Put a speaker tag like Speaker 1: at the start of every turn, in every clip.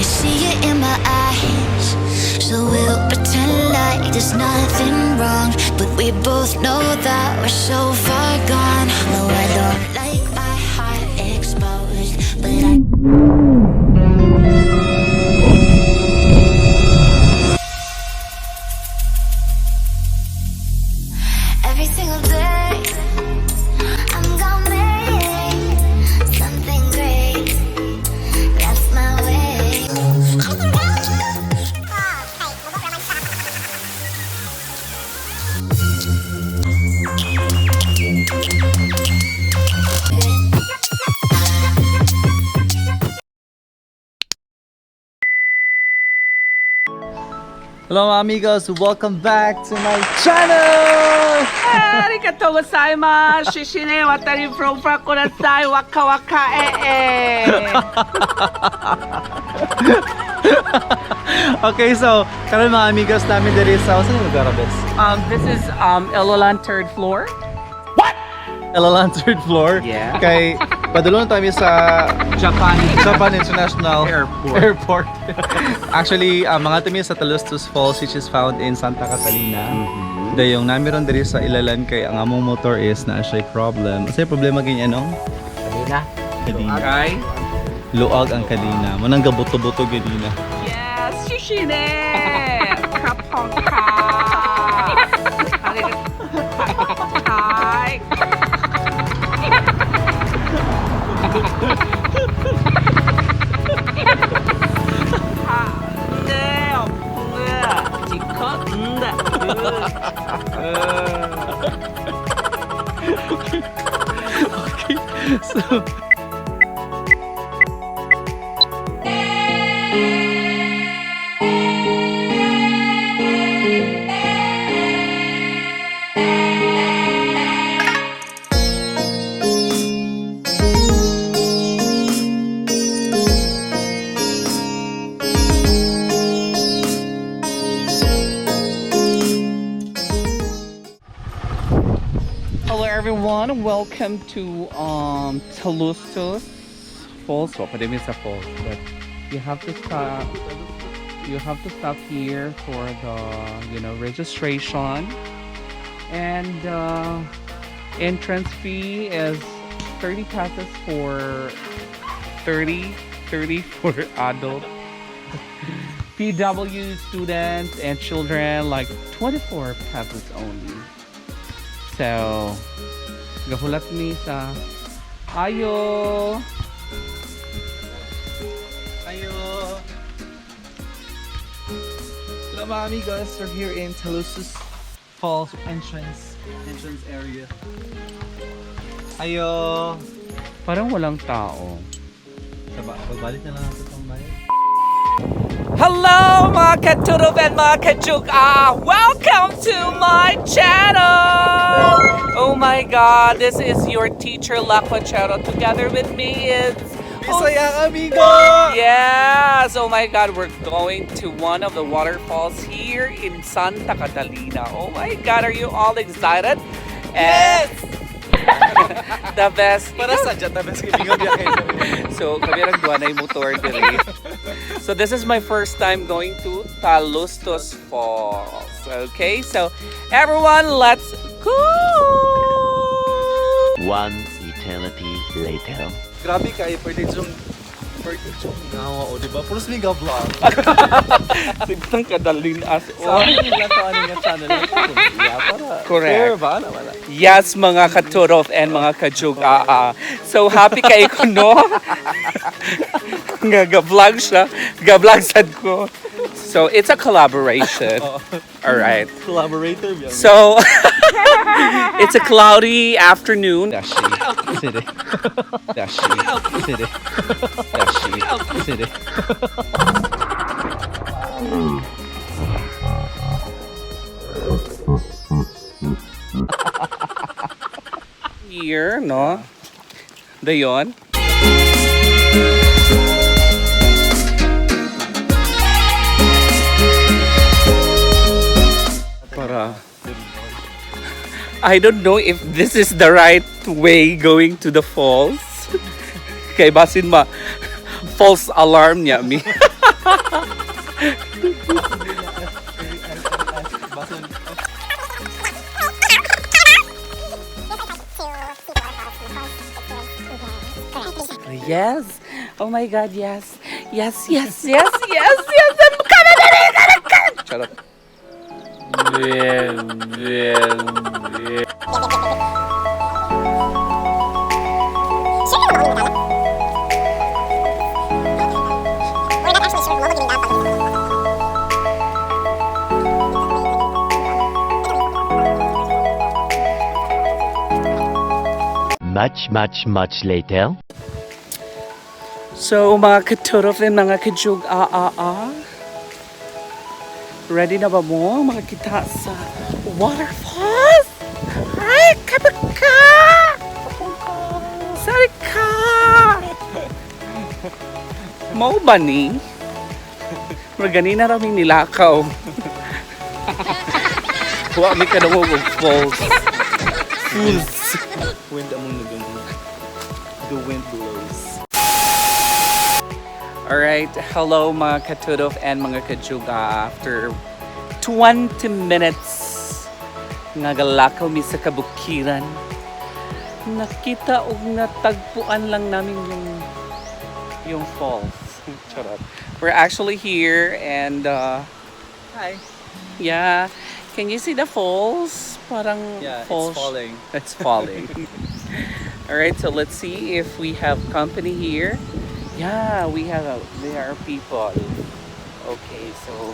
Speaker 1: see it in my eyes. So we'll pretend like there's nothing wrong, but we both know that we're so far gone. No, I don't like my heart exposed, but every single day I'm gonna make something great. That's my way.
Speaker 2: Hello mga amigos, welcome back to my channel!
Speaker 3: Arigatou gozaimasu. Shishine watari from kudasai. Waka waka
Speaker 2: Okay, so karon mga amigos namin diri sa saan yung lugar bes?
Speaker 3: This is Elolan third floor.
Speaker 2: Elalan third floor.
Speaker 3: Yeah.
Speaker 2: Kay padulong kami sa
Speaker 3: Japan
Speaker 2: International Airport. Actually, mga tumi sa Talostos Falls, which is found in Santa Catalina. Dayong namiron diri sa Ilalan kay ang among motor is na siya problem. Kasi problema ganyan anong? Kadina.
Speaker 3: Okay.
Speaker 2: Luag ang kadina. Manang gabuto-buto kadina.
Speaker 3: Yes, Shishine. Kapongka. Hi.
Speaker 2: Okay, so
Speaker 3: Hello everyone, welcome to Talostos Falls. Well, pwede sa falls, but you have to stop. You have to stop here for the registration, and entrance fee is 30 pesos for 30 for adult. PW students and children like 24 pesos only. So, gahulat mi sa ayo.
Speaker 2: Hello mga amigos, we're here in Talostos Falls entrance area. Ayo.
Speaker 3: Parang walang tao.
Speaker 2: Pagbalik na lang natin itong bayan.
Speaker 3: Hello mga katulog and mga kajuk. Welcome to my channel. Oh my god, this is your teacher Lakwachero. Together with me is
Speaker 2: Bisayang amigo!
Speaker 3: Yes! Oh my god, we're going to one of the waterfalls here in Santa Catalina. Oh my god, are you all excited?
Speaker 2: Yes!
Speaker 3: The best.
Speaker 2: Para sa dyan, the best kaibigan biyahe.
Speaker 3: So, kami nagduwa na yung motor diri. So, this is my first time going to Talostos Falls. Okay, so everyone, let's go!
Speaker 4: One eternity later.
Speaker 2: Grabe kayo, pwede yung ngawa o, diba? Puros may ga-vlog.
Speaker 3: Sigtang kadalin as
Speaker 2: Sa akin yung lang sa aning channel.
Speaker 3: Correct.
Speaker 2: Fair ba? Wala.
Speaker 3: Yes, mga katurov and mga kajug. So, happy kayo ko, no? Ga-vlog siya. Ga-vlog sad ko. So, it's a collaboration. Alright.
Speaker 2: Collaborator biya.
Speaker 3: So, it's a cloudy afternoon. Dashi.
Speaker 2: Siri.
Speaker 3: Dashi.
Speaker 2: Siri.
Speaker 3: Dashi.
Speaker 2: Siri.
Speaker 3: Here, no? Dayon. Para I don't know if this is the right way going to the falls. Kay basin ma false alarm niya mi. Yes. Oh my God, yes. Yes, yes, yes, yes, yes. Come on. Shut up.
Speaker 4: Much later.
Speaker 3: So, mga katurov and mga kajug, ready na ba mo makakita sa Waterfalls? Ay, kabaka! Sari ka! Mau ba ni? Magani na raming nilakaw. Huwag mi ka nung falls. Fools.
Speaker 2: Wind among the wind blows.
Speaker 3: Alright, hello mga katudov and mga kajuga. After 20 minutes nga galakaw mi sa kabukiran, nakita og natagpuan lang namin yung falls. Charot. We're actually here and
Speaker 2: Hi.
Speaker 3: yeah, can you see the falls? Parang
Speaker 2: Yeah,
Speaker 3: falls.
Speaker 2: it's falling.
Speaker 3: It's falling. Alright, so let's see if we have company here. Yeah, there are people. Okay, so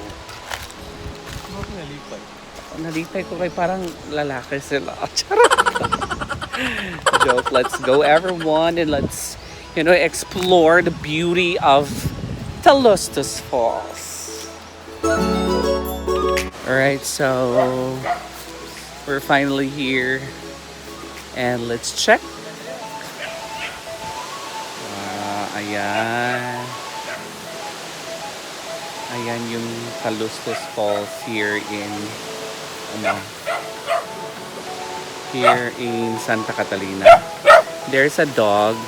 Speaker 3: nalipay ko kay parang lalaki sila. Charot. Joke. Let's go everyone and let's, explore the beauty of Talostos Falls. Alright, so we're finally here and let's check. Ayan. Ayan yung Talostos Falls here in Santa Catalina. There's a dog.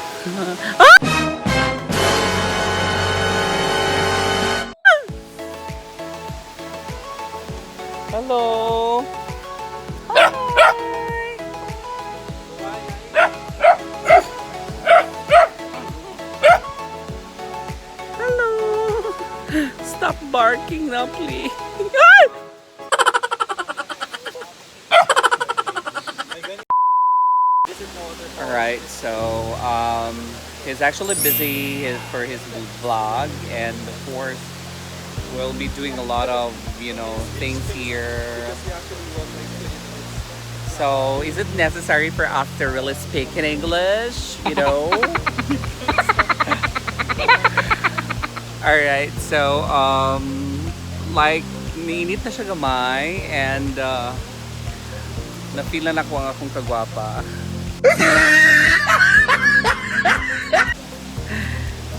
Speaker 3: Hello. Stop barking now, please. Alright, so he's actually busy for his vlog, and of course we'll be doing a lot of things here. So is it necessary for us to really speak in English? Alright, so like niinit na siya gamay and na-feel na ako ang akong kagwapa.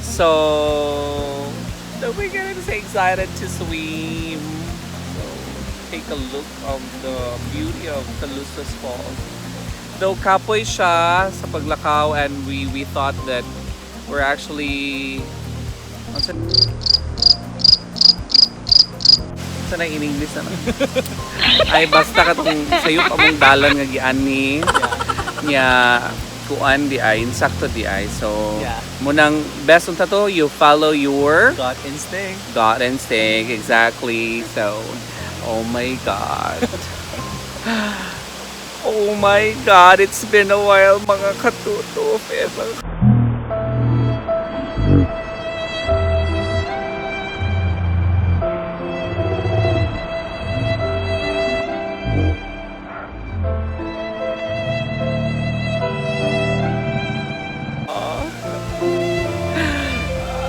Speaker 3: So we're getting so excited to swim. So take a look of the beauty of Talostos Falls. Though kapoy siya sa paglakaw, and we thought that we're actually sana in English na ay basta katong sayop among dalan nga giani nya kuan di ay insakto di ay, so munang best unta to, you follow your
Speaker 2: Gut instinct.
Speaker 3: Exactly. So oh my god. Oh my god, it's been a while mga katutof and mga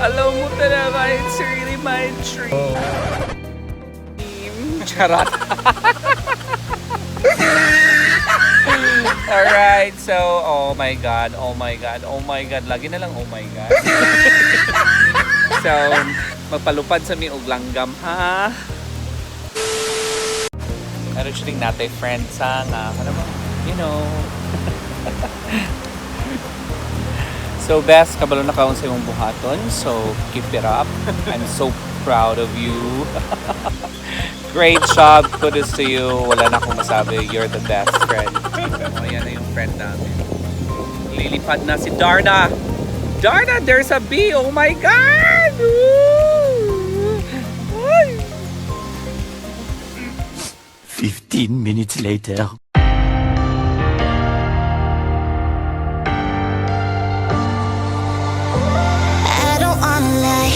Speaker 3: alam mo talaga, it's really my dream. Charot. Alright, so, oh my god, lagi na lang oh my god. So, magpalupad sa mi og langgam, ha? Ano shooting natin, friends, ha? So best kabalo na kaon sa imong buhaton, so keep it up. I'm so proud of you. Great job. Kudos to you. Wala na akong masabi. You're the best friend. O, yan na yung friend namin. Lilipad na si Darna. Darna, there's a bee. Oh my God! Woo! Ay!
Speaker 4: 15 minutes later.
Speaker 1: I don't wanna lie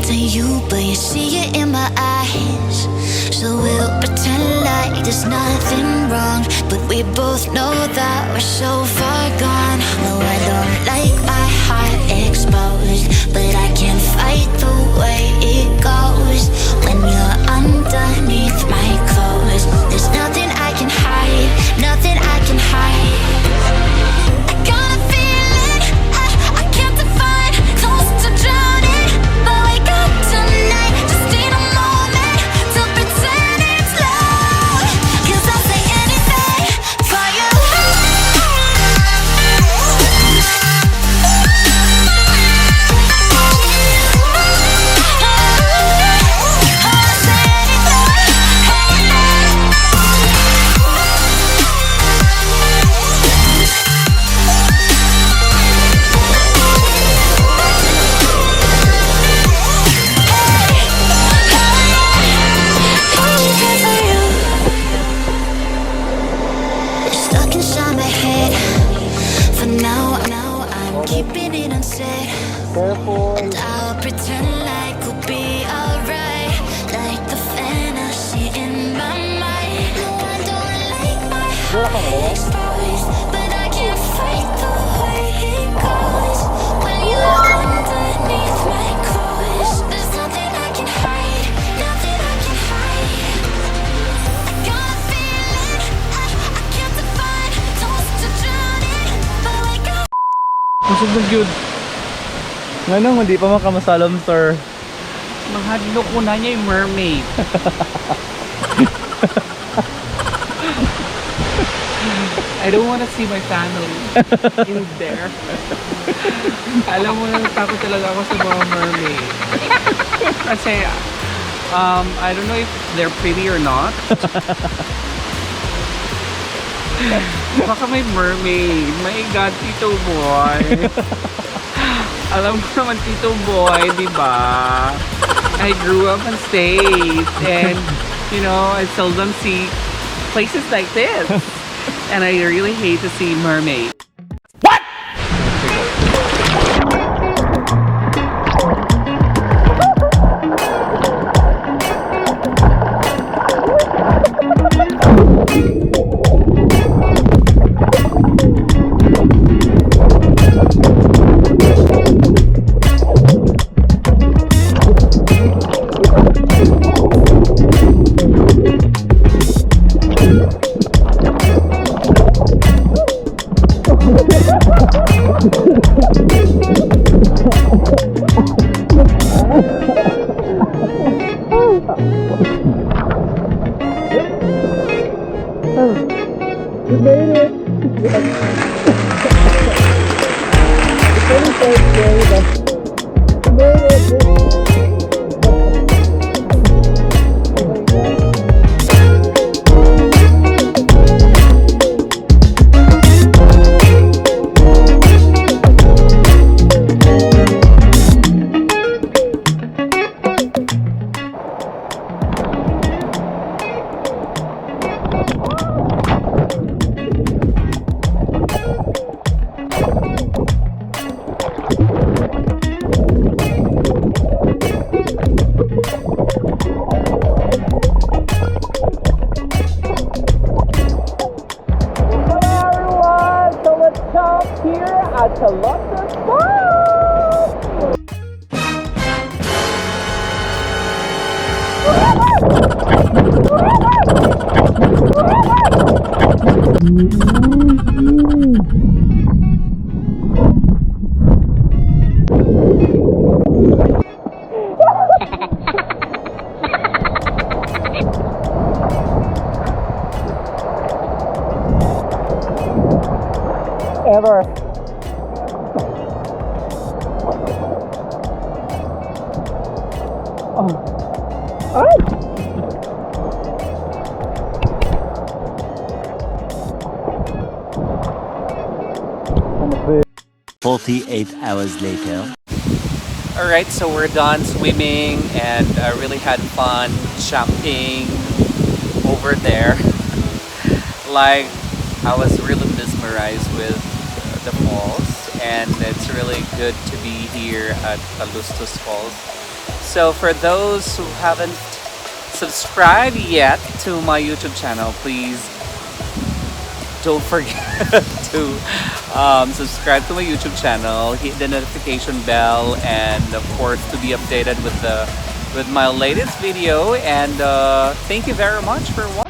Speaker 1: to you, but you see it in my eyes. So we'll pretend like there's nothing wrong, but we both know that we're so far gone. No, I don't like my heart exposed, but I can't fight the way it goes when you're underneath my clothes. There's nothing I can hide, nothing I can hide. I got a feeling I can't define, close to drowning, but wake up tonight, just need a moment to pretend it's love. 'Cause I'll say anything for you. I'll say stuck inside my head. For now, I'm keeping it unsaid. And I'll pretend like we'll be alright, like the fantasy in my mind. No, I don't like my heart exposed, but I can't fight the way it goes when you're underneath my clothes. There's nothing I can hide, nothing I can hide. I got a feeling I can't define, close to drowning, but wake up.
Speaker 2: Busog na good. Nga hindi pa makamasalam, sir.
Speaker 3: Mahadlok ko na niya yung mermaid. I don't want to see my family in there. Alam mo na, takot talaga ako sa mga mermaid. Kasi, I don't know if they're pretty or not. Baka may mermaid. My God, Tito Boy. Alam ko naman, Tito Boy, di ba? I grew up in States and, you know, I seldom see places like this. And I really hate to see mermaids. Talostos. Ever.
Speaker 2: Ay!
Speaker 4: 48 hours later.
Speaker 3: Alright, so we're done swimming and I really had fun jumping over there. Like, I was really mesmerized with the falls, and it's really good to be here at Talostos Falls. So for those who haven't subscribed yet to my YouTube channel, please don't forget to subscribe to my YouTube channel, hit the notification bell, and of course to be updated with my latest video. And thank you very much for watching.